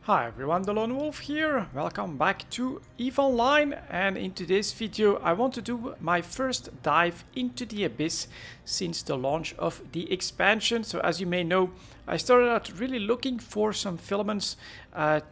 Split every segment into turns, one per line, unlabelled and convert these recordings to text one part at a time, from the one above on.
Hi everyone, delonewolf here. Welcome back to EVE Online, and in today's video I want to do my first dive into the Abyss since the launch of the expansion. So as you may know, I started out really looking for some filaments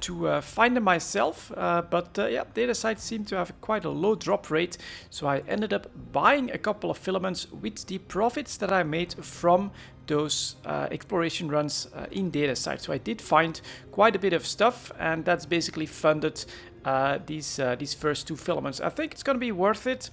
to find them myself, but data sites seem to have quite a low drop rate, so I ended up buying a couple of filaments with the profits that I made from those exploration runs in data sites. So I did find quite a bit of stuff, and that's basically funded these first two filaments. I think it's going to be worth it,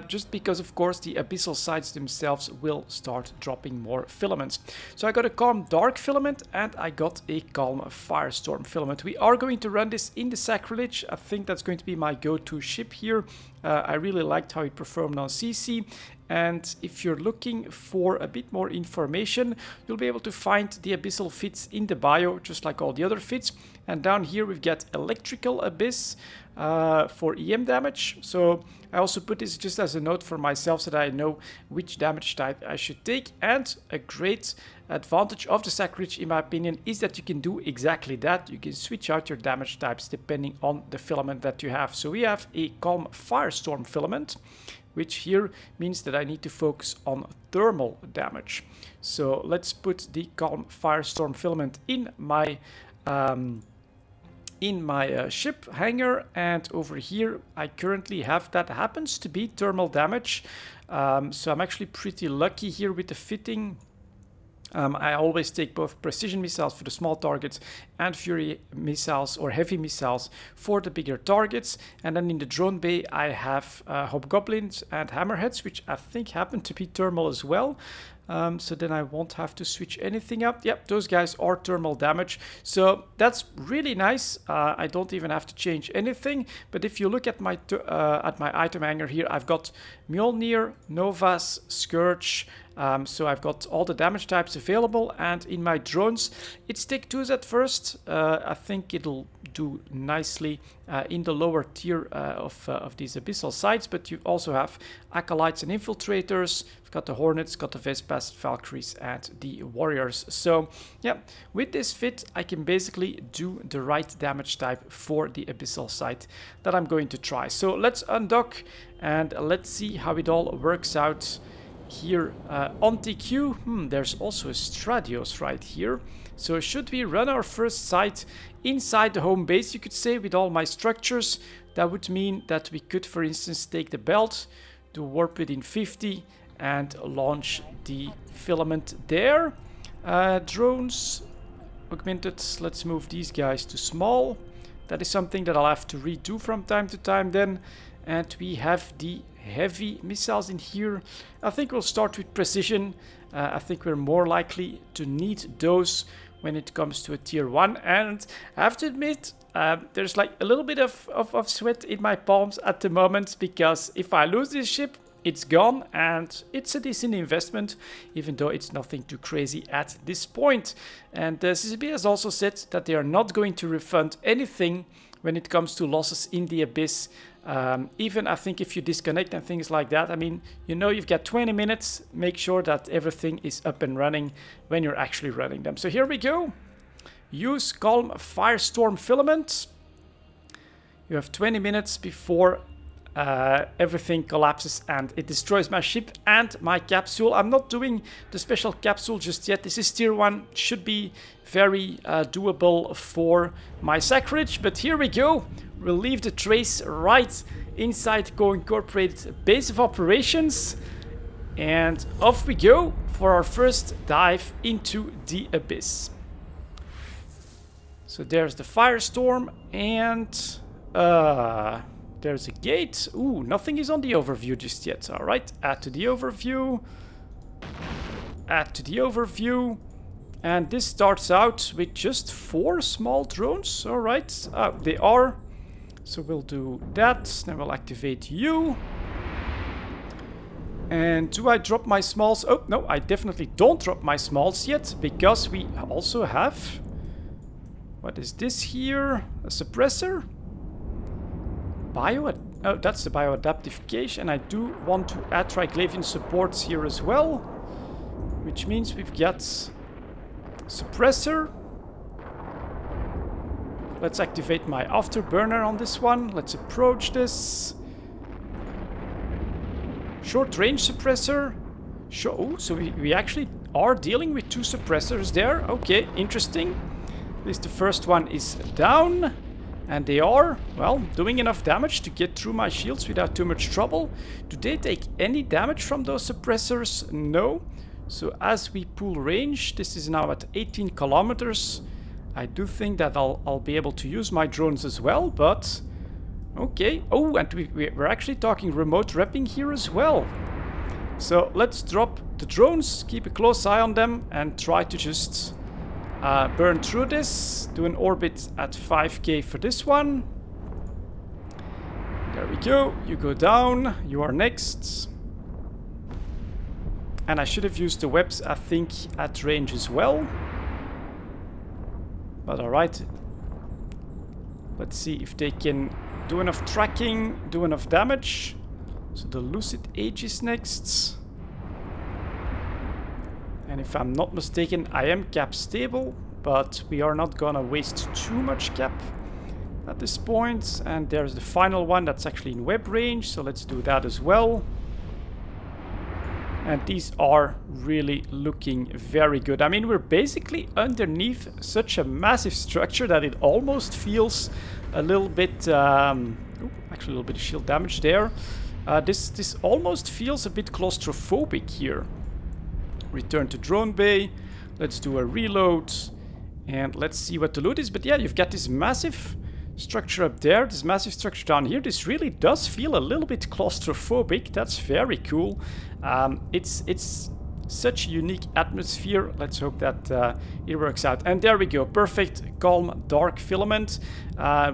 just because of course the abyssal sites themselves will start dropping more filaments. So I got a calm dark filament and I got a calm firestorm filament. We are going to run this in the sacrilege. I think that's going to be my go-to ship here. I really liked how it performed on CC. And if you're looking for a bit more information, you'll be able to find the abyssal fits in the bio, just like all the other fits. And down here we've got electrical abyss for EM damage. So I also put this just as a note for myself so that I know which damage type I should take. And a great advantage of the sacrilege, in my opinion, is that you can do exactly that. You can switch out your damage types depending on the filament that you have. So we have a calm firestorm filament, which here means that I need to focus on thermal damage. So let's put the calm firestorm filament in my ship hangar, and over here I currently have that happens to be thermal damage. So I'm actually pretty lucky here with the fitting. I always take both precision missiles for the small targets and fury missiles or heavy missiles for the bigger targets. And then in the drone bay I have hobgoblins and hammerheads, which I think happen to be thermal as well. So then I won't have to switch anything up. Yep, those guys are thermal damage. So that's really nice. I don't even have to change anything. But if you look at my item hanger here, I've got Mjolnir, Novas, Scourge. So I've got all the damage types available, and in my drones it's Take 2s at first. I think it'll do nicely in the lower tier of these abyssal sites, but you also have acolytes and infiltrators. We've got the Hornets, got the Vespas, Valkyries, and the Warriors. So yeah, with this fit I can basically do the right damage type for the abyssal site that I'm going to try. So let's undock and let's see how it all works out. Here on TQ, there's also a Stradios right here. So should we run our first site inside the home base, you could say, with all my structures? That would mean that we could, for instance, take the belt, do warp within 50, and launch the filament there. Drones, augmented, let's move these guys to small. That is something that I'll have to redo from time to time then. And we have the heavy missiles in here. I think we'll start with precision. I think we're more likely to need those when it comes to a tier 1. And I have to admit, there's like a little bit of sweat in my palms at the moment, because if I lose this ship, it's gone, and it's a decent investment, even though it's nothing too crazy at this point. And CCP has also said that they are not going to refund anything when it comes to losses in the Abyss. Even I think if you disconnect and things like that, I mean, you know, you've got 20 minutes, make sure that everything is up and running when you're actually running them. So here we go. Use calm firestorm filament. You have 20 minutes before everything collapses and it destroys my ship and my capsule. I'm not doing the special capsule just yet. This is tier 1, should be very doable for my sacrilege, but here we go. We'll leave the trace right inside co-incorporated base of operations, and off we go for our first dive into the Abyss. So there's the firestorm, and there's a gate. Ooh, nothing is on the overview just yet. All right, add to the overview. Add to the overview. And this starts out with just 4 small drones. All right, they are. So we'll do that. Then we'll activate you. And do I drop my smalls? Oh, no, I definitely don't drop my smalls yet, because we also have... What is this here? A suppressor? Oh, that's the bioadaptive cache, and I do want to add Triglavian supports here as well, which means we've got suppressor, let's activate my afterburner on this one. Let's approach this. Short range suppressor. Oh, so we actually are dealing with 2 suppressors there. Okay, interesting. At least the first one is down. And they are, well, doing enough damage to get through my shields without too much trouble. Do they take any damage from those suppressors? No. So as we pull range, this is now at 18 kilometers. I do think that I'll be able to use my drones as well, but... Okay. Oh, and we're actually talking remote repping here as well. So let's drop the drones, keep a close eye on them, and try to just... burn through this, do an orbit at 5k for this one. There we go, you go down, you are next. And I should have used the webs, I think, at range as well. But alright. Let's see if they can do enough tracking, do enough damage. So the Lucid Age is next. And if I'm not mistaken, I am cap stable, but we are not gonna waste too much cap at this point. And there's the final one that's actually in web range, so let's do that as well. And these are really looking very good. I mean, we're basically underneath such a massive structure that it almost feels a little bit... actually a little bit of shield damage there. This almost feels a bit claustrophobic here. Return to drone bay. Let's do a reload. And let's see what the loot is. But yeah, you've got this massive structure up there. This massive structure down here. This really does feel a little bit claustrophobic. That's very cool. It's such a unique atmosphere. Let's hope that it works out. And there we go. Perfect, calm, dark filament.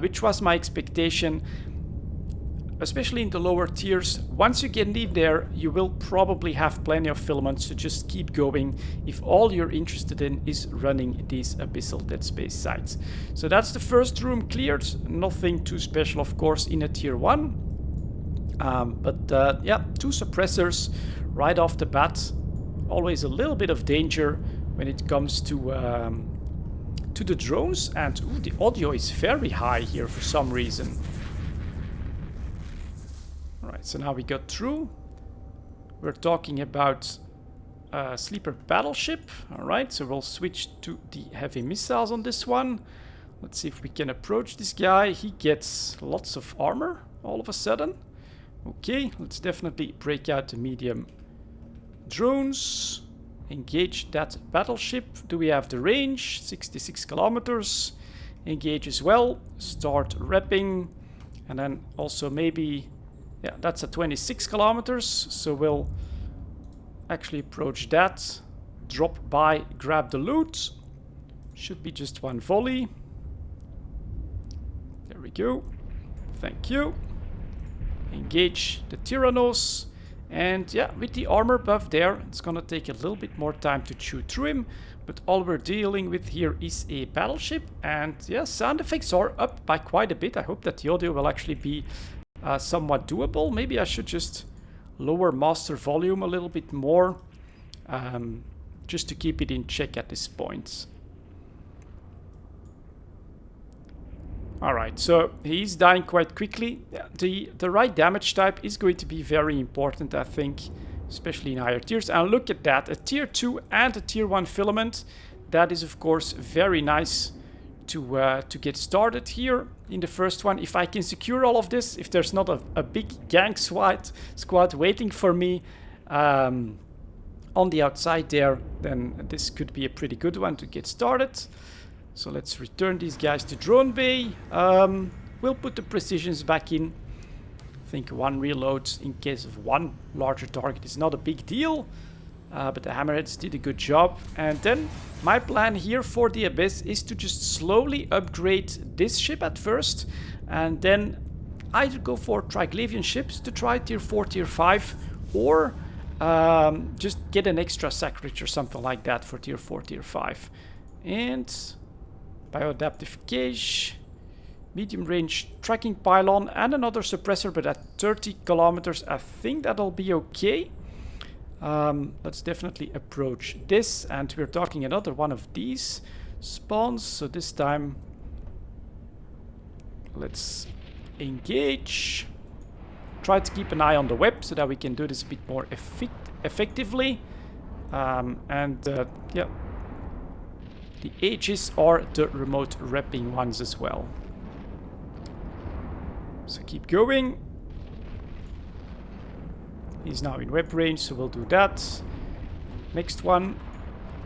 Which was my expectation. Especially in the lower tiers, once you get in there, you will probably have plenty of filaments to just keep going if all you're interested in is running these Abyssal Dead Space sites. So that's the first room cleared. Nothing too special, of course, in a tier 1. Yeah, 2 suppressors right off the bat. Always a little bit of danger when it comes to the drones. And ooh, the audio is very high here for some reason. Alright, so now we got through. We're talking about sleeper battleship. Alright, so we'll switch to the heavy missiles on this one. Let's see if we can approach this guy. He gets lots of armor all of a sudden. Okay, let's definitely break out the medium drones. Engage that battleship. Do we have the range? 66 kilometers. Engage as well. Start repping. And then also maybe... Yeah, that's at 26 kilometers, so we'll actually approach that, drop by, grab the loot. Should be just one volley. There we go. Thank you. Engage the Tyrannos. And yeah, with the armor buff there, it's gonna take a little bit more time to chew through him. But all we're dealing with here is a battleship. And yeah, sound effects are up by quite a bit. I hope that the audio will actually be somewhat doable. Maybe I should just lower master volume a little bit more, just to keep it in check at this point. Alright, so he's dying quite quickly. The right damage type is going to be very important, I think, especially in higher tiers. And look at that, a tier 2 and a tier 1 filament. That is, of course, very nice to get started here in the first one. If I can secure all of this, if there's not a big gang squad waiting for me on the outside there, then this could be a pretty good one to get started. So let's return these guys to drone bay. We'll put the precisions back in. I think one reload in case of one larger target is not a big deal. But the hammerheads did a good job. And then my plan here for the Abyss is to just slowly upgrade this ship at first. And then either go for Triglavian ships to try tier 4, tier 5. Or just get an extra sacrilege or something like that for tier 4, tier 5. And bioadaptive cache. Medium range tracking pylon and another suppressor, but at 30 kilometers I think that'll be okay. Let's definitely approach this, and we're talking another one of these spawns, so this time let's engage. Try to keep an eye on the web so that we can do this a bit more effectively. Yeah, the Aegis are the remote repping ones as well. So keep going. He's now in web range, so we'll do that. Next one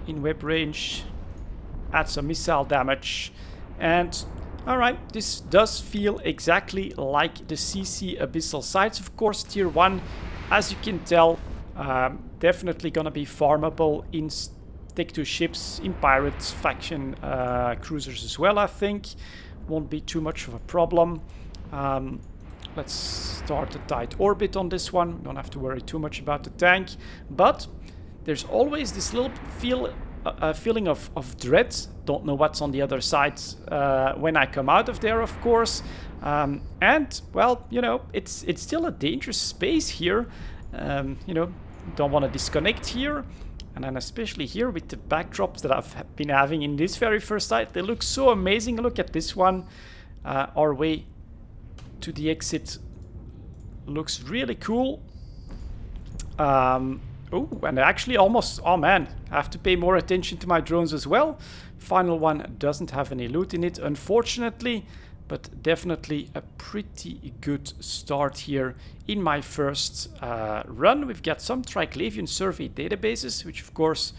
in web range. Add some missile damage. And alright, this does feel exactly like the CC Abyssal Sites. Of course, tier 1, as you can tell, definitely gonna be farmable in Tech 2 ships, in pirates, faction cruisers as well, I think. Won't be too much of a problem. Let's start a tight orbit on this one. Don't have to worry too much about the tank. But there's always this little feeling of dread. Don't know what's on the other side when I come out of there, of course. And, well, you know, it's still a dangerous space here. You know, don't want to disconnect here. And then especially here with the backdrops that I've been having in this very first site. They look so amazing. Look at this one. Our way to the exit looks really cool. Oh, and actually almost, oh man, I have to pay more attention to my drones as well. Final one doesn't have any loot in it, unfortunately, but definitely a pretty good start here in my first run. We've got some Triglavian survey databases, which of course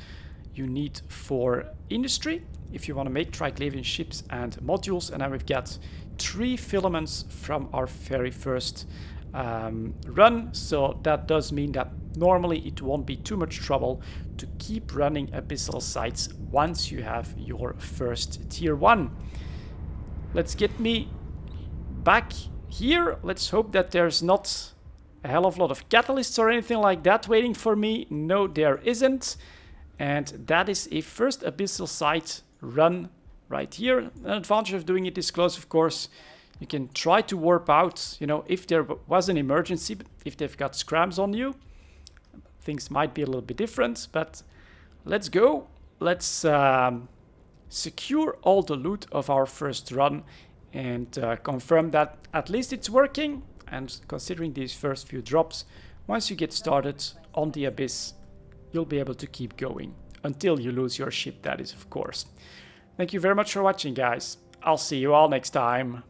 you need for industry if you want to make Triglavian ships and modules. And then we've got 3 filaments from our very first run, so that does mean that normally it won't be too much trouble to keep running abyssal sites once you have your first tier 1. Let's get me back here. Let's hope that there's not a hell of a lot of catalysts or anything like that waiting for me. No, there isn't. And that is a first abyssal site run right here. An advantage of doing it this close, of course, you can try to warp out, you know, if there was an emergency, if they've got scrams on you. Things might be a little bit different, but let's go. Let's secure all the loot of our first run and confirm that at least it's working. And considering these first few drops, once you get started on the Abyss, you'll be able to keep going until you lose your ship, that is, of course. Thank you very much for watching, guys. I'll see you all next time.